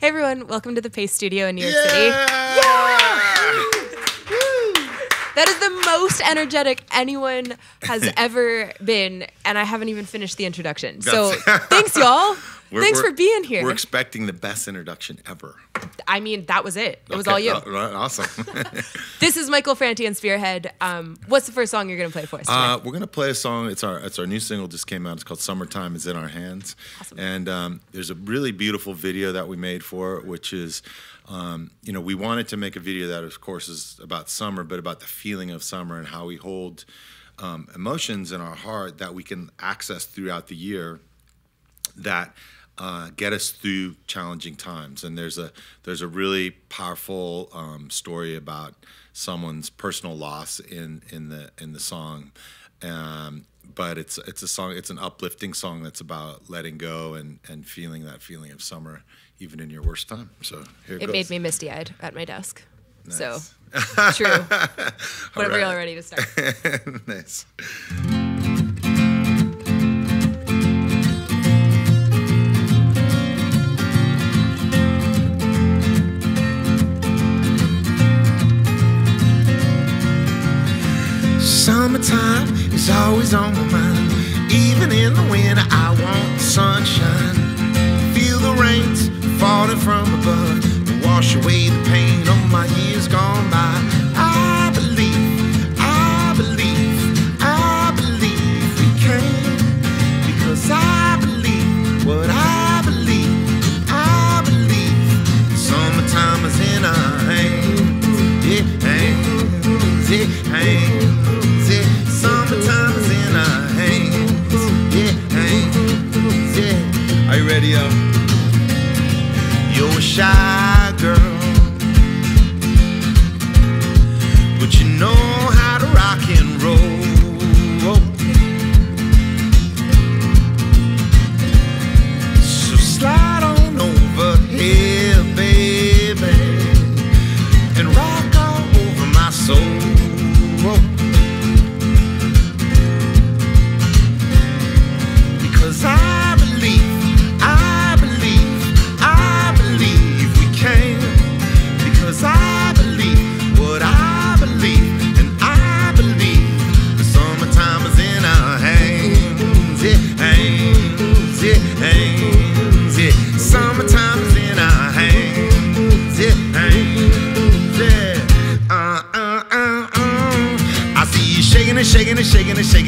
Hey everyone, welcome to the Pace Studio in New York City. That is the most energetic anyone has ever been, and I haven't even finished the introduction. So thanks, y'all. Thanks for being here. We're expecting the best introduction ever. I mean, that was it. It was all you. Awesome. This is Michael, Franti, and Spearhead. What's the first song you're going to play for us today? We're going to play a song. It's our new single, just came out. It's called Summertime Is in Our Hands. Awesome. And there's a really beautiful video that we made for it, which is, we wanted to make a video that, of course, is about summer, but about the feeling of summer and how we hold emotions in our heart that we can access throughout the year that get us through challenging times. And there's a really powerful story about someone's personal loss in the song. But it's a song. It's an uplifting song that's about letting go and feeling that feeling of summer, even in your worst time. So here it goes. It made me misty-eyed at my desk. Nice. So true. Whenever y'all are ready to start. Nice. Summertime is always on my mind. Even in the winter, I want the sunshine. Feel the rains falling from above to wash away the pain of my years gone by. I believe we can, because I believe what I believe. I believe summertime is in our hands. Yeah, hands, yeah, hands. Summertime is in our hands, yeah. Are you ready, yo? You're a shy girl, but you know how to rock and roll. So slide on over here, baby, and rock all over my soul.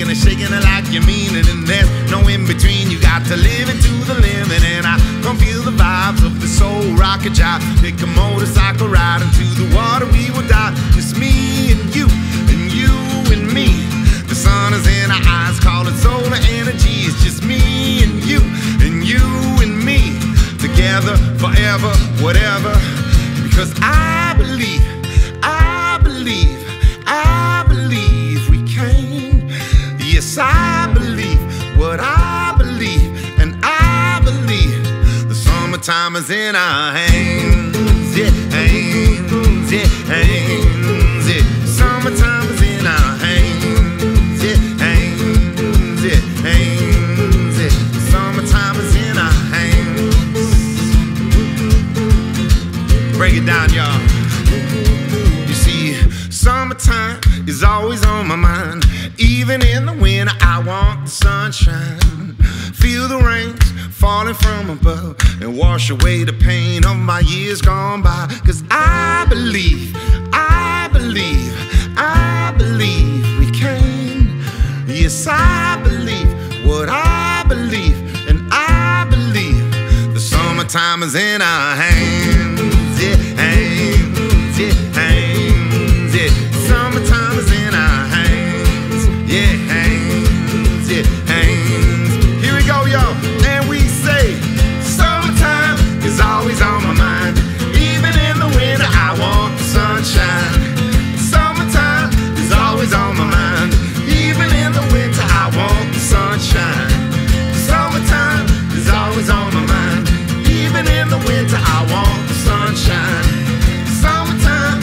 Shaking it like you mean it, and there's no in between. You got to live it to the limit, and I can feel the vibes of the soul rocket jive. Pick a motorcycle ride into the water, we will die. Just me and you and me. The sun is in our eyes, call it solar energy. It's just me and you and me. Together, forever, whatever. Because I believe we can. Yes, I believe what I believe, and I believe the summertime is in our hands, yeah, hands, yeah, hands, yeah. Summertime is in our hands, yeah, hands, yeah, hands, yeah. Summertime is in our hands. Break it down, y'all. You see, summertime is always on my mind. Even in the winter, I want the sunshine. Feel the rains falling from above and wash away the pain of my years gone by. Cause I believe we can. Yes, I believe what I believe, and I believe the summertime is in our hands, yeah, hands, yeah, hands, yeah. Summertime is in our hands, yeah, hands, yeah, hands. Here we go, yo, and we say, summertime is always on my mind. Even in the winter, I want the sunshine. Summertime is always on my mind. Even in the winter, I want the sunshine. Summertime is always on my mind. Even in the winter, I want the sunshine. Summertime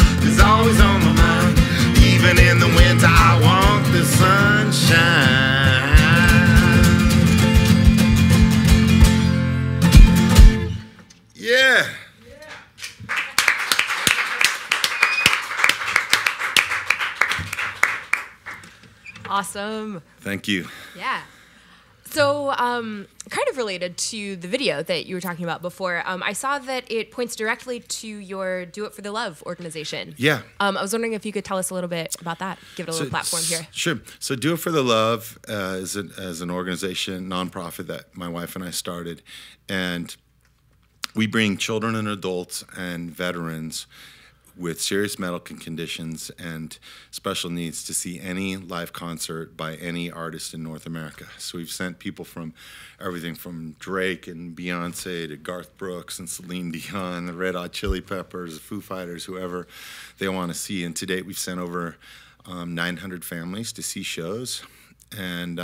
Awesome. Thank you. Yeah. So, kind of related to the video that you were talking about before, I saw that it points directly to your Do It for the Love organization. Yeah. I was wondering if you could tell us a little bit about that. Give it a little platform here. Sure. So, Do It for the Love is an organization, nonprofit that my wife and I started, and we bring children and adults and veterans with serious medical conditions and special needs to see any live concert by any artist in North America. So we've sent people from everything from Drake and Beyonce to Garth Brooks and Celine Dion, the Red Hot Chili Peppers, the Foo Fighters, whoever they want to see. And to date, we've sent over 900 families to see shows. And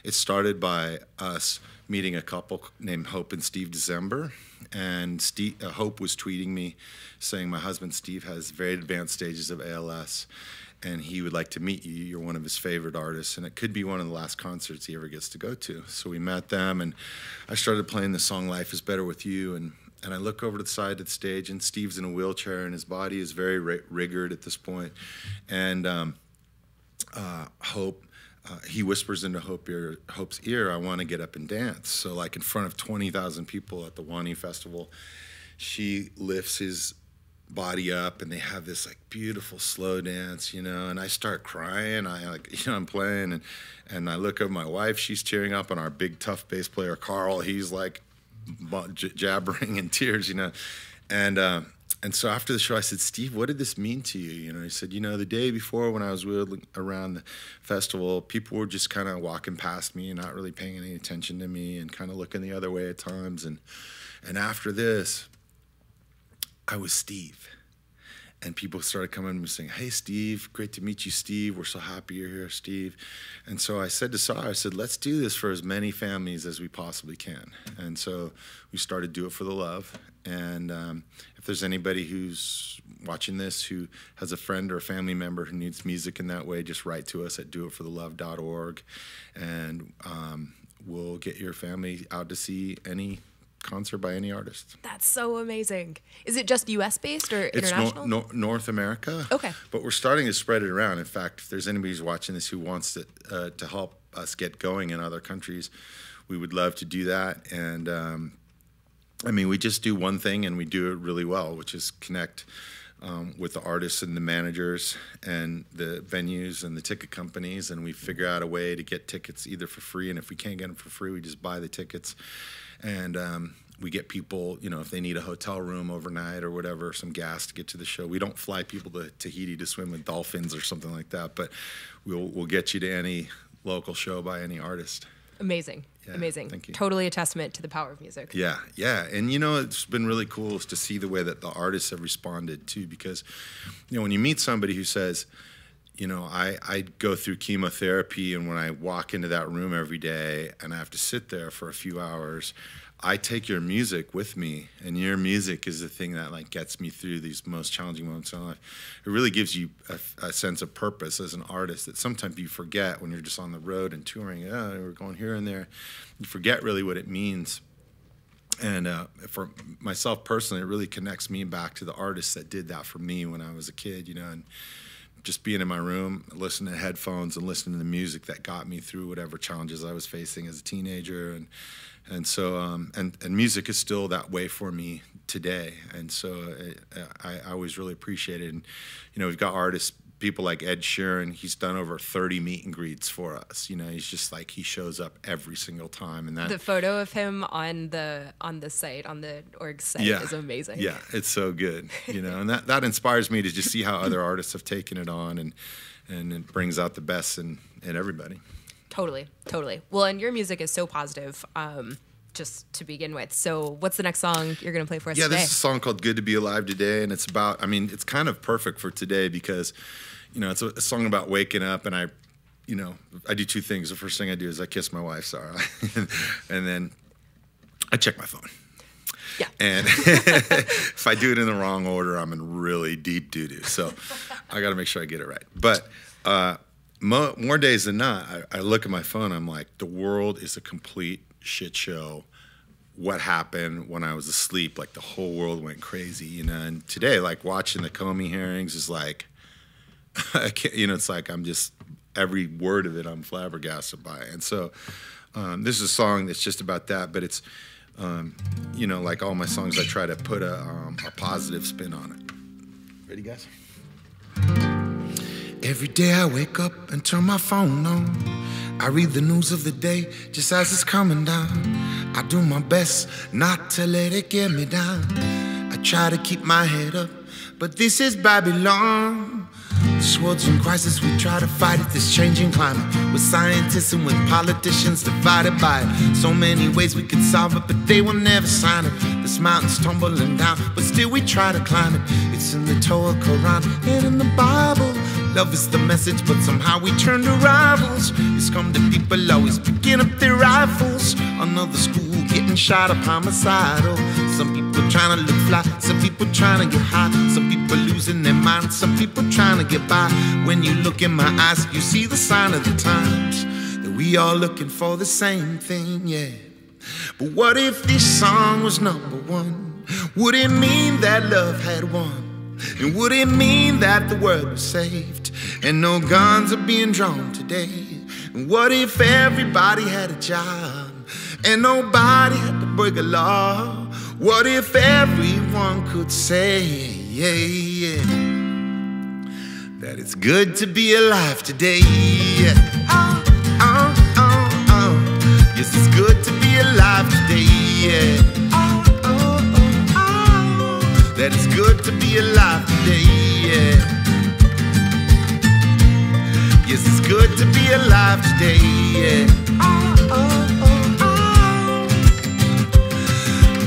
it started by us meeting a couple named Hope and Steve December. And Hope was tweeting me saying, my husband Steve has very advanced stages of ALS, and he would like to meet you. You're one of his favorite artists, and it could be one of the last concerts he ever gets to go to. So we met them, and I started playing the song Life is Better With You. And I look over to the side of the stage, and Steve's in a wheelchair, and his body is very rigored at this point. And Hope... he whispers into Hope's ear, I want to get up and dance. So like in front of 20,000 people at the Wani Festival, she lifts his body up and they have this like beautiful slow dance, you know, and I start crying. I'm playing and I look at my wife, she's tearing up, and our big tough bass player, Carl, he's like jabbering in tears, you know. And so after the show, I said, Steve, what did this mean to you? You know, he said, you know, the day before when I was wheeling around the festival, people were just kind of walking past me and not really paying any attention to me and kind of looking the other way at times. And after this, I was Steve. And people started coming to me saying, hey, Steve, great to meet you, Steve. We're so happy you're here, Steve. And so I said to Sarah, I said, let's do this for as many families as we possibly can. And so we started Do It for the Love. And if there's anybody who's watching this who has a friend or a family member who needs music in that way, just write to us at doitforthelove.org. And we'll get your family out to see any concert by any artist. That's so amazing. Is it just U.S. based or international? It's North America. Okay. But we're starting to spread it around. In fact, if there's anybody who's watching this who wants to help us get going in other countries, we would love to do that. And I mean, we just do one thing and we do it really well, which is connect with the artists and the managers and the venues and the ticket companies, and we figure out a way to get tickets either for free, and if we can't get them for free, we just buy the tickets. And we get people, you know, if they need a hotel room overnight or whatever, some gas to get to the show. We don't fly people to Tahiti to swim with dolphins or something like that, but we'll get you to any local show by any artist. Amazing. Yeah, amazing. Thank you. Totally a testament to the power of music. Yeah, yeah. And, you know, it's been really cool to see the way that the artists have responded, too, because, you know, when you meet somebody who says, you know, I go through chemotherapy, and when I walk into that room every day and I have to sit there for a few hours, I take your music with me, and your music is the thing that like gets me through these most challenging moments in my life. It really gives you a sense of purpose as an artist that sometimes you forget when you're just on the road and touring. Oh, we're going here and there. You forget really what it means. And for myself personally, it really connects me back to the artists that did that for me when I was a kid, you know, and just being in my room, listening to headphones and listening to the music that got me through whatever challenges I was facing as a teenager. And so and music is still that way for me today. And so I always really appreciate it. And, you know, we've got artists, people like Ed Sheeran. He's done over 30 meet and greets for us. You know, he's just like, he shows up every single time. And that the photo of him on the site, on the org site, is amazing. Yeah, it's so good. You know, and that inspires me to just see how other artists have taken it on, and it brings out the best in everybody. Totally. Well, and your music is so positive, just to begin with. So what's the next song you're going to play for us today? Yeah, this is a song called Good to Be Alive Today, and it's about, I mean, it's kind of perfect for today because, you know, it's a song about waking up, and I do two things. The first thing I do is I kiss my wife, Sarah, and then I check my phone. Yeah. And if I do it in the wrong order, I'm in really deep doo-doo. So I got to make sure I get it right. But more days than not, I look at my phone, I'm like, the world is a complete shit show. What happened when I was asleep? Like, the whole world went crazy, you know. And today, like, watching the Comey hearings is like, I can't, you know, it's like I'm just every word of it I'm flabbergasted by. And so this is a song that's just about that, but it's, you know, like all my songs, I try to put a positive spin on it. Ready, guys? Every day I wake up and turn my phone on. I read the news of the day just as it's coming down. I do my best not to let it get me down. I try to keep my head up, but this is Babylon. This world's in crisis, we try to fight it, this changing climate. With scientists and with politicians divided by it. So many ways we could solve it, but they will never sign it. This mountain's tumbling down, but still we try to climb it. It's in the Torah, Quran, and in the Bible. Love is the message, but somehow we turn to rivals. It's come to people always picking up their rifles. Another school getting shot up homicidal. Some people trying to look fly, some people trying to get high. Some people losing their minds, some people trying to get by. When you look in my eyes, you see the sign of the times. That we all looking for the same thing, yeah. But what if this song was #1? Would it mean that love had won? And would it mean that the world was saved? And no guns are being drawn today? And what if everybody had a job? And nobody had to break a law? What if everyone could say, yeah, yeah, that it's good to be alive today? Oh, oh, oh, oh. Yes, it's good to be alive today, yeah. That it's good to be alive today, yeah. Yes, it's good to be alive today, yeah.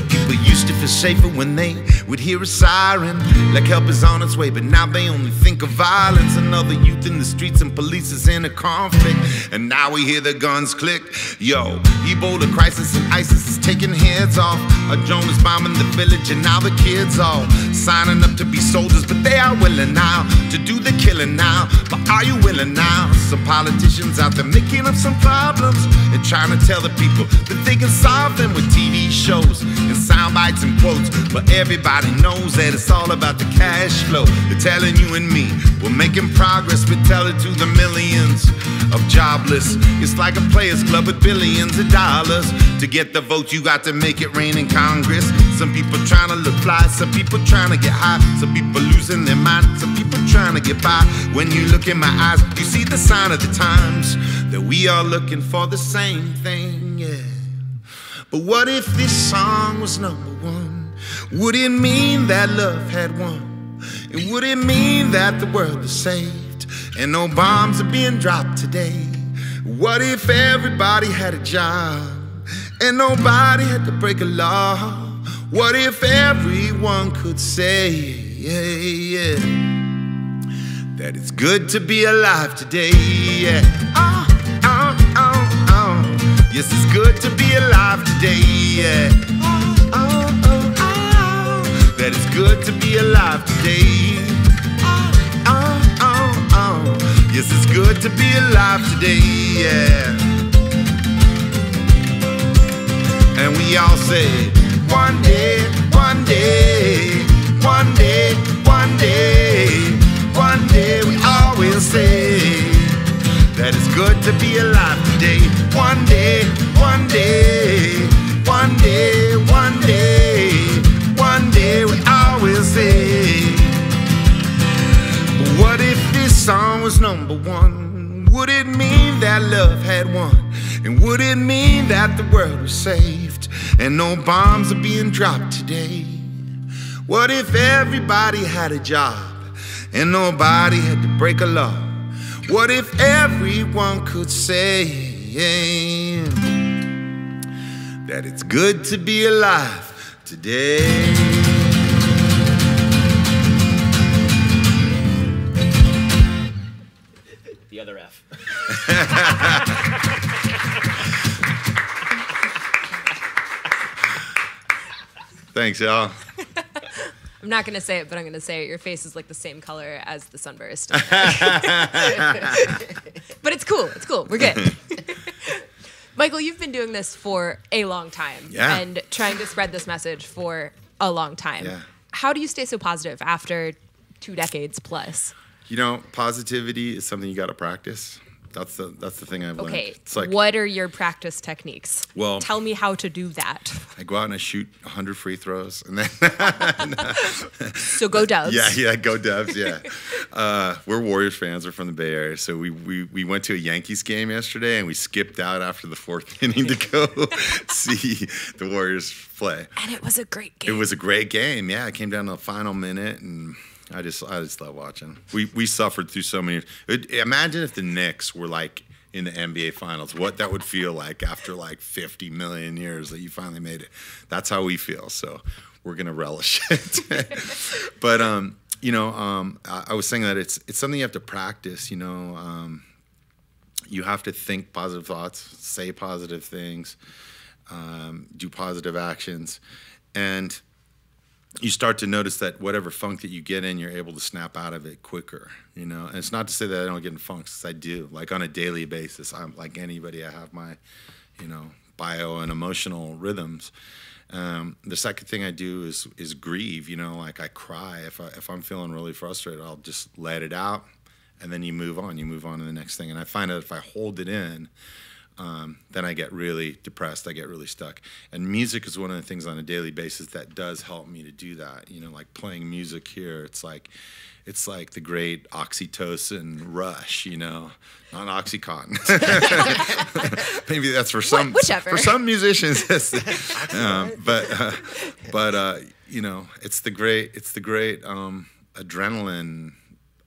People used to feel safer when they would hear a siren, like help is on its way, but now they only think of violence. Another youth in the streets and police is in a conflict, and now we hear the guns click. Yo, Ebola crisis and ISIS is taking heads off. A drone is bombing the village and now the kids all signing up to be soldiers, but they are willing now to do the killing now. But are you willing now? Some politicians out there making up some problems and trying to tell the people that they can solve them with TV shows and sound bites and quotes. But everybody knows that it's all about the cash flow. They're telling you and me we're making progress, but tell it to the millions of jobless. It's like a players club with billions of dollars. To get the vote you got to make it rain in Congress. Some people trying to look fly, some people trying to get high, some people losing their mind, some people trying to get by. When you look in my eyes, you see the sign of the times, that we are looking for the same thing, yeah. But what if this song was #1? Would it mean that love had won? And would it mean that the world was saved and no bombs are being dropped today? What if everybody had a job and nobody had to break a law? What if everyone could say, yeah, yeah, that it's good to be alive today, yeah. Oh, oh, oh, oh. Yes, it's good to be alive today, yeah. Oh, oh, oh, oh. That it's good to be alive today. Oh, oh, oh, oh. Yes, it's good to be alive today, yeah. And we all say, one day, one day, one day, one day, one day, we all will say that it's good to be alive today. One day, one day, one day, one day, one day, we all will say. But what if this song was #1? Would it mean that love had won? And would it mean that the world was saved and no bombs are being dropped today? What if everybody had a job and nobody had to break a law? What if everyone could say that it's good to be alive today? The other F. Thanks, y'all. I'm not going to say it, but I'm going to say it. Your face is like the same color as the sunburst. But it's cool. It's cool. We're good. Michael, you've been doing this for a long time. Yeah. And trying to spread this message for a long time. Yeah. How do you stay so positive after 2 decades plus? You know, positivity is something you got to practice. That's the thing I've learned. Okay, It's like, what are your practice techniques? Well, tell me how to do that. I go out and I shoot 100 free throws, and then So go Dubs. yeah, go Dubs. Yeah, we're Warriors fans. We're from the Bay Area, so we went to a Yankees game yesterday, and we skipped out after the 4th inning to go see the Warriors play. And it was a great game. It was a great game. Yeah, it came down to the final minute, and I just love watching. We suffered through so many. Imagine if the Knicks were like in the NBA Finals, what that would feel like after like 50 million years that you finally made it. That's how we feel. So we're gonna relish it. But I was saying that it's something you have to practice. You have to think positive thoughts, say positive things, do positive actions, and you start to notice that whatever funk that you get in, you're able to snap out of it quicker, And it's not to say that I don't get in funks, 'cause I do. Like on a daily basis, I'm like anybody. I have my, bio and emotional rhythms. The second thing I do is grieve. Like I cry if I'm feeling really frustrated. I'll just let it out, and then you move on. You move on to the next thing. And I find that if I hold it in, then I get really depressed. I get really stuck. And music is one of the things on a daily basis that does help me to do that. Like playing music here, it's like the great oxytocin rush, not Oxycontin. Maybe that's for some whichever. For some musicians. But it's the great adrenaline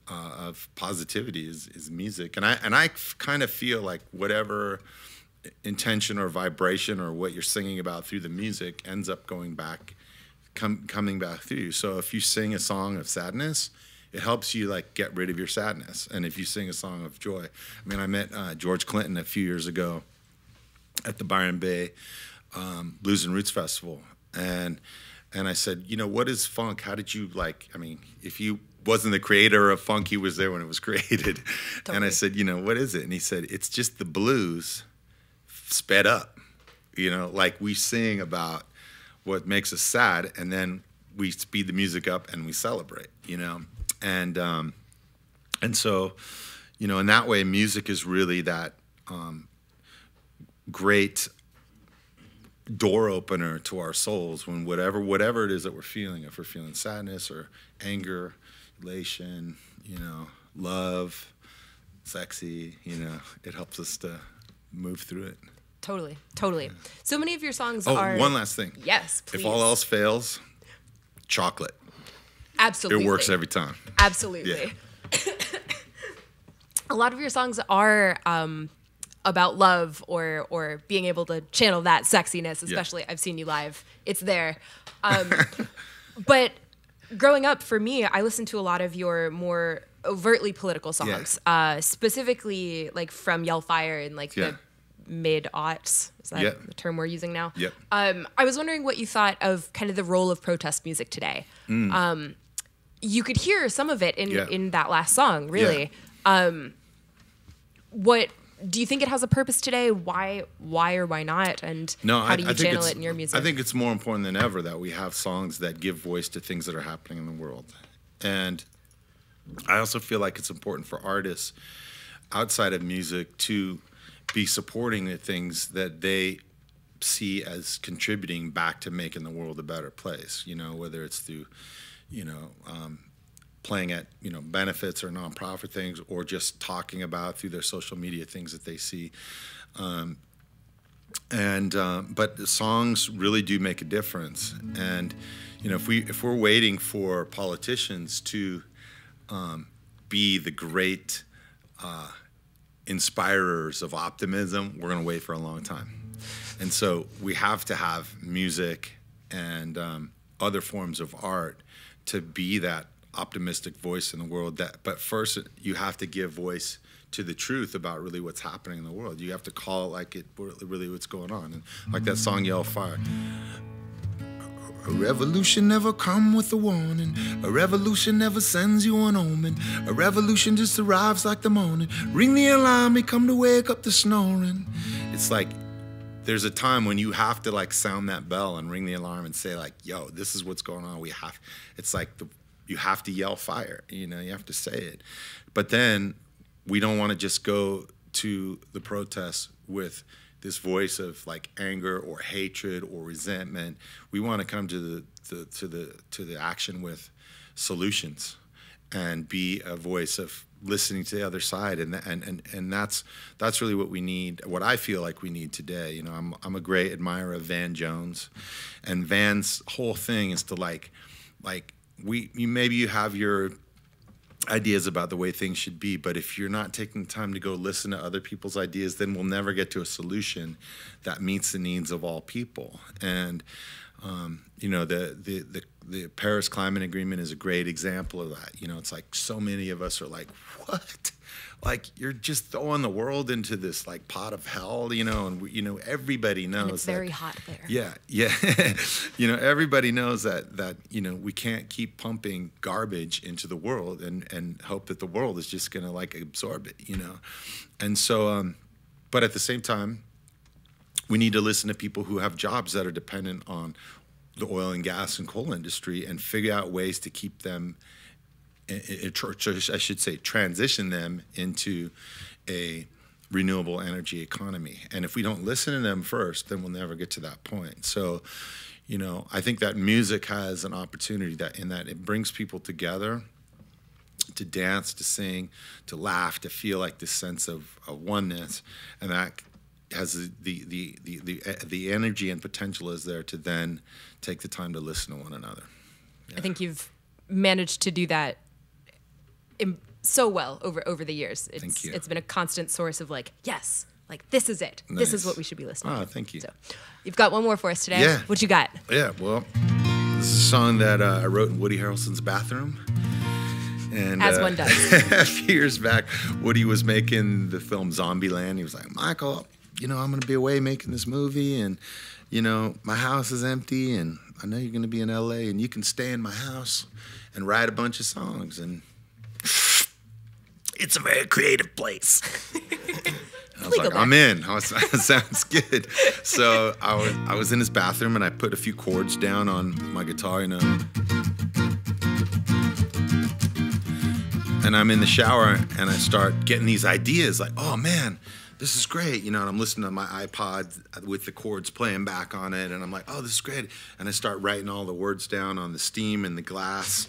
of positivity is music, and I kind of feel like whatever intention or vibration or what you're singing about through the music ends up coming back through you. So if you sing a song of sadness, it helps you like get rid of your sadness. And if you sing a song of joy, I met George Clinton a few years ago at the Byron Bay Blues and Roots Festival, and I said, what is funk? How did you if you wasn't the creator of funk, he was there when it was created. Totally. And I said, what is it? And he said, it's just the blues sped up. Like we sing about what makes us sad, and then we speed the music up and we celebrate, and so, in that way, music is really that great door opener to our souls when whatever it is that we're feeling, if we're feeling sadness or anger, elation, love, sexy, it helps us to move through it. Totally. Yeah. So many of your songs are... Oh, one last thing. Yes, please. If all else fails, chocolate. Absolutely. It works every time. Absolutely. Yeah. A lot of your songs are about love or being able to channel that sexiness, especially I've seen you live. It's there. But growing up, for me, I listened to a lot of your more overtly political songs, specifically like from Yell Fire in the mid-aughts. Is that the term we're using now? Yep. I was wondering what you thought of kind of the role of protest music today. You could hear some of it in that last song, really. Yeah. What do you think it has a purpose today? Why or why not? And how do you channel it in your music? I think it's more important than ever that we have songs that give voice to things that are happening in the world. And I also feel like it's important for artists outside of music to be supporting the things that they see as contributing back to making the world a better place, whether it's through, playing at, benefits or nonprofit things, or just talking about through their social media things that they see. But the songs really do make a difference. And, if we're waiting for politicians to be the great inspirers of optimism, we're going to wait for a long time. And so we have to have music and other forms of art to be that optimistic voice in the world. But first, you have to give voice to the truth about really what's happening in the world. You have to call it like it really what's going on. And like that song, Yell Fire. A revolution never come with a warning. A revolution never sends you an omen. A revolution just arrives like the morning. Ring the alarm, it come to wake up the snoring. It's like there's a time when you have to sound that bell and ring the alarm and say yo, this is what's going on. It's like you have to yell fire. You have to say it. But then we don't want to just go to the protests with this voice of like anger or hatred or resentment. We want to come to the action with solutions and be a voice of listening to the other side, and that's really what we need. What I feel like we need today. You know, I'm a great admirer of Van Jones, and Van's whole thing is to maybe you have your ideas about the way things should be, but if you're not taking time to go listen to other people's ideas, then we'll never get to a solution that meets the needs of all people. And you know, the Paris Climate Agreement is a great example of that. You know, it's like so many of us are like, what? Like, you're just throwing the world into this like pot of hell, you know, and you know, everybody knows and it's very hot there. Yeah. You know, everybody knows that, you know, we can't keep pumping garbage into the world and hope that the world is just going to like absorb it, you know. And so, but at the same time, we need to listen to people who have jobs that are dependent on the oil and gas and coal industry and figure out ways to keep them, I should say, transition them into a renewable energy economy. And if we don't listen to them first, then we'll never get to that point. So, you know, I think that music has an opportunity in that it brings people together to dance, to sing, to laugh, to feel like this sense of oneness, and that has the energy and potential is there to then take the time to listen to one another. Yeah. I think you've managed to do that so well over the years. Thank you. It's been a constant source of like, yes, like this is it. Nice. This is what we should be listening to. Oh, thank you. So, you've got one more for us today. Yeah. What you got? Yeah, well, this is a song that I wrote in Woody Harrelson's bathroom. And, as one does. A few years back, Woody was making the film Zombieland. He was like, Michael, you know, I'm going to be away making this movie, and, you know, my house is empty, and I know you're going to be in L.A., and you can stay in my house and write a bunch of songs. And it's a very creative place. I was like, I'm in. Sounds good. So I was in his bathroom, and I put a few chords down on my guitar, you know. And I'm in the shower, and I start getting these ideas like, oh, man, this is great, you know, and I'm listening to my iPod with the chords playing back on it, and I'm like, oh, this is great. And I start writing all the words down on the steam and the glass,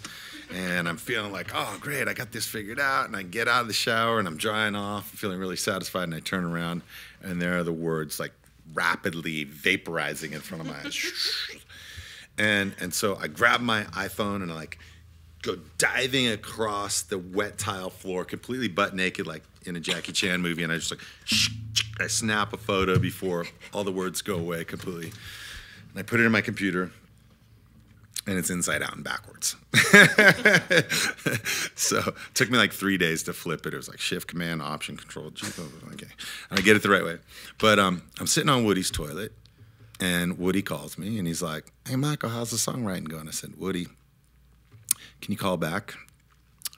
and I'm feeling like, oh, great, I got this figured out. And I get out of the shower, and I'm drying off, feeling really satisfied, and I turn around, and there are the words, like, rapidly vaporizing in front of my eyes. And so I grab my iPhone, and I, like, go diving across the wet tile floor, completely butt naked, like in a Jackie Chan movie, and I just like, I snap a photo before all the words go away completely. And I put it in my computer, and it's inside out and backwards. So it took me like 3 days to flip it. It was like Shift, Command, Option, Control, G. Okay, and I get it the right way. But I'm sitting on Woody's toilet, and Woody calls me, and he's like, hey, Michael, how's the songwriting going? I said, Woody, can you call back?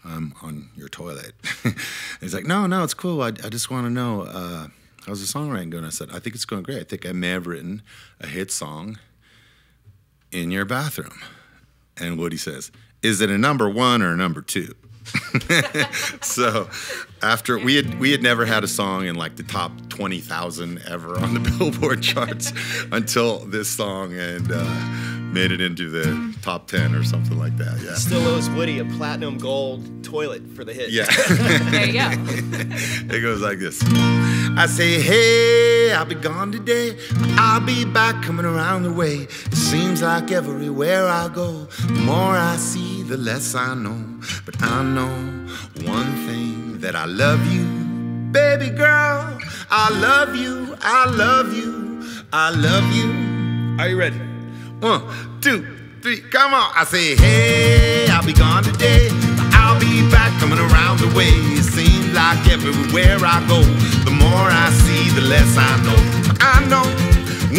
I'm on your toilet. He's like, no, it's cool. I just want to know, how's the songwriting going? I said, I think it's going great. I think I may have written a hit song in your bathroom. And Woody says, is it a number one or a number two? So after we had never had a song in like the top 20,000 ever on the Billboard charts until this song, and made it into the top 10 or something like that. Yeah. Still owes Woody a platinum gold toilet for the hit. Yeah. There you go. It goes like this. I say, hey, I'll be gone today, but I'll be back coming around the way. It seems like everywhere I go, the more I see, the less I know. But I know one thing, that I love you, baby girl. I love you, I love you, I love you. Are you ready? 1, 2, 3, come on. I say, hey, I'll be gone today, but I'll be back coming around the way. It seems like everywhere I go, the more I see, the less I know. But I know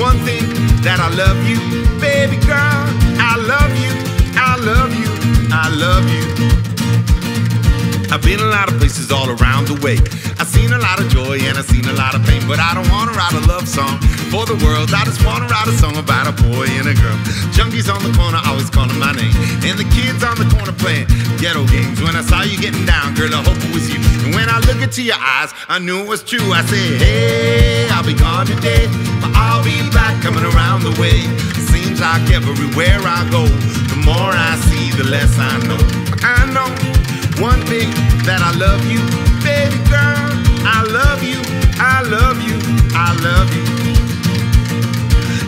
one thing, that I love you, baby girl. I love you, I love you, I love you. I've been a lot of places all around the way. I've seen a lot of joy and I've seen a lot of pain, but I don't wanna write a love song for the world. I just wanna write a song about a boy and a girl. Junkies on the corner always calling my name, and the kids on the corner playing ghetto games. When I saw you getting down, girl, I hope it was you. And when I look into your eyes, I knew it was true. I said, hey, I'll be gone today, but I'll be back coming around the way. Seems like everywhere I go, the more I see, the less I know. I know one thing, that I love you, baby girl. I love you, I love you, I love you.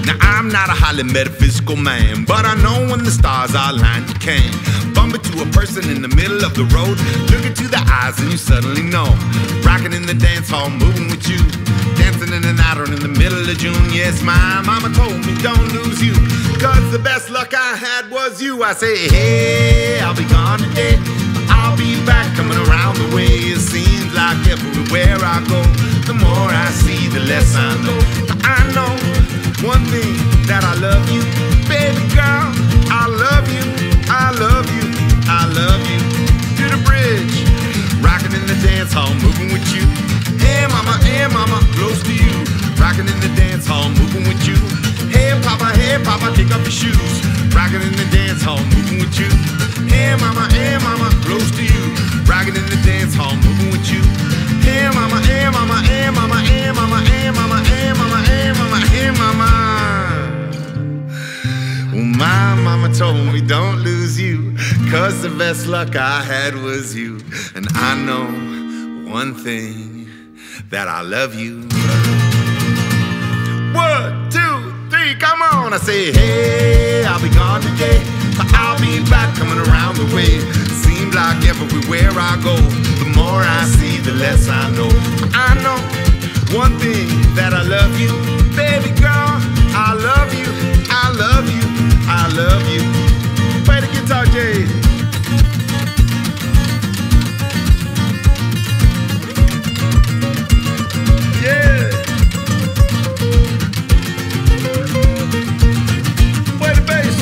Now I'm not a highly metaphysical man, but I know when the stars are aligned, you can bump into a person in the middle of the road, look into the eyes and you suddenly know. Rocking in the dance hall, moving with you, dancing in the night or in the middle of June. Yes, my mama told me don't lose you, cause the best luck I had was you. I say, hey, I'll be gone today, I'll be back coming around the way. It seems like everywhere I go, the more I see, the less I know. I know one thing, that I love you, baby girl. I love you, I love you, I love you. To the bridge, rocking in the dance hall, moving with you. Hey mama, close to you. Rocking in the dance hall, moving with you. Hey papa, take off your shoes. Rocking in the dance hall, moving with you. Hey mama, close to you. Rocking in the dance hall, moving with you. Hey mama, hey mama, hey mama, hey mama, hey mama, hey mama, hey mama, hey mama. Well, my mama told me don't lose you, cause the best luck I had was you. And I know one thing, that I love you. 1, 2, 3, come on. I say, hey, I'll be gone today, but I'll be back coming around the way. Seems like everywhere I go, the more I see, the less I know. I know one thing, that I love you, baby girl. I love you, I love you, I love you. Play the guitar, Jade. Yeah. Play the bass.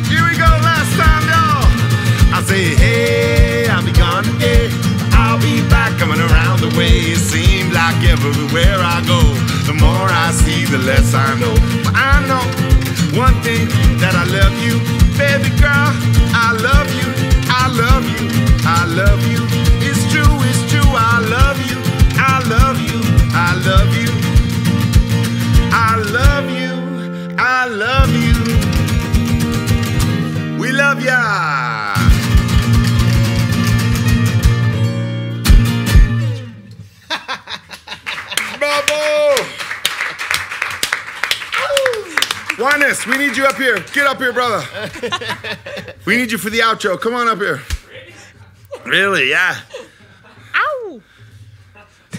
Here we go, last time, y'all. I say, hey, I'll be gone today, I'll be back coming around the way. It seems like everywhere I go, the more I see, the less I know. But I know one thing, that I love you, baby girl. I love you, I love you, I love you. It's true, I love you, I love you, I love you. I love you, I love you. We love ya. Bravo! Juanes, we need you up here. Get up here, brother. We need you for the outro. Come on up here. Really? Yeah. Ow!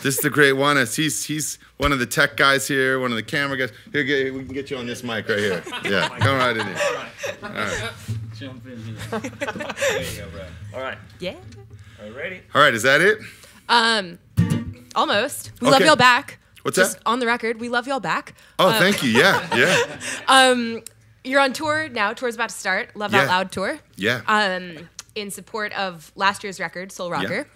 This is the great Juanes. He's one of the tech guys here, one of the camera guys. Here, we can get you on this mic right here. Yeah, come right in here. All right. Jump in here. There you go, bro. All right. Yeah. Are you ready? All right, is that it? Almost. We love Okay. y'all back. What's Just that? on the record, we love y'all back. Oh, thank you. Yeah. You're on tour now. Tour's about to start. Love Yeah. Out Loud tour. Yeah. In support of last year's record, Soul Rocker.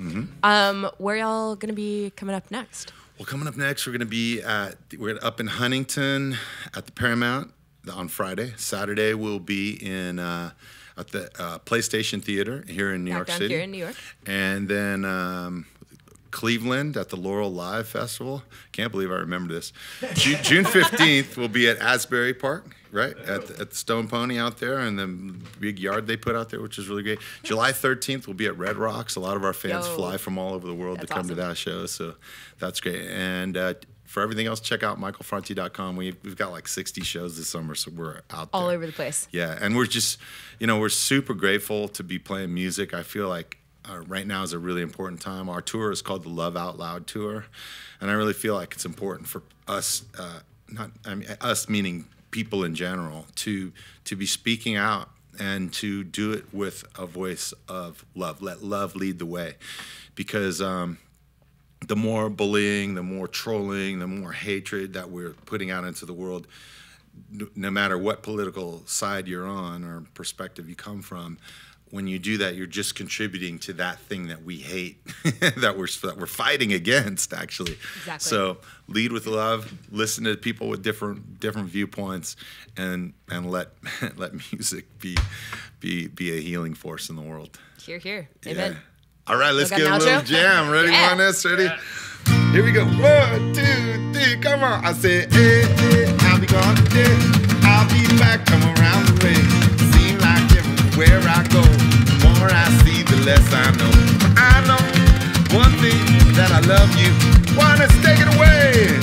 Where y'all gonna be coming up next? Well, coming up next, we're up in Huntington at the Paramount on Friday. Saturday, we'll be in at the PlayStation Theater here in New York down City. here in New York. And then Cleveland at the Laurel Live Festival. Can't believe I remember this. June 15th, we'll be at Asbury Park, right? At the Stone Pony out there and the big yard they put out there, which is really great. July 13th, we'll be at Red Rocks. A lot of our fans fly from all over the world to come to that show, so that's great. And for everything else, check out michaelfranti.com. We've got like 60 shows this summer, so we're out there. All over the place. Yeah, and we're just, we're super grateful to be playing music. I feel like right now is a really important time. Our tour is called the Love Out Loud Tour, and I really feel like it's important for us, us meaning people in general, to be speaking out and to do it with a voice of love. Let love lead the way, because the more bullying, the more trolling, the more hatred that we're putting out into the world, no matter what political side you're on or perspective you come from, when you do that, you're just contributing to that thing that we hate, that we're fighting against, actually. Exactly. So lead with love, listen to people with different viewpoints, and let music be a healing force in the world. Hear, hear. Amen. Yeah. All right, let's Got get an a little outro? jam. Ready, Yeah. Juanes? Ready? Yeah. Here we go. 1, 2, 3, come on. I said, hey, I'll be gone today. I'll be back, come around the way. Seem like everywhere I go, the more I see, the less I know. But I know one thing, that I love you. Juanes, take it away.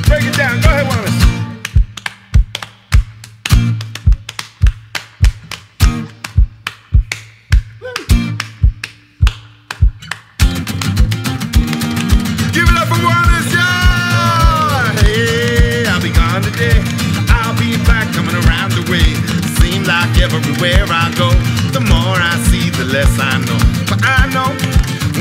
Break it down. Go ahead, Juanes. Give it up for Juanes, yeah! Hey, I'll be gone today. I'll be back coming around the way. Seems like everywhere I go, the more I see, the less I know. But I know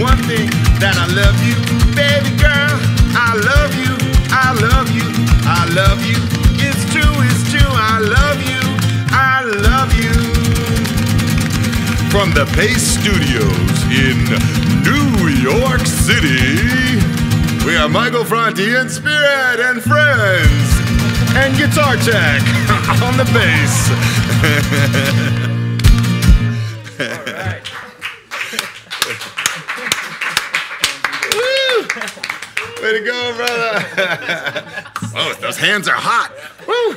one thing, that I love you. Baby girl, I love you. I love you. I love you. It's true, I love you. I love you. From the Pace Studios in New York City, we are Michael Franti and Spearhead and friends, and Guitar Tech on the bass. All right. Woo! Way to go, brother. Oh, those hands are hot. Woo!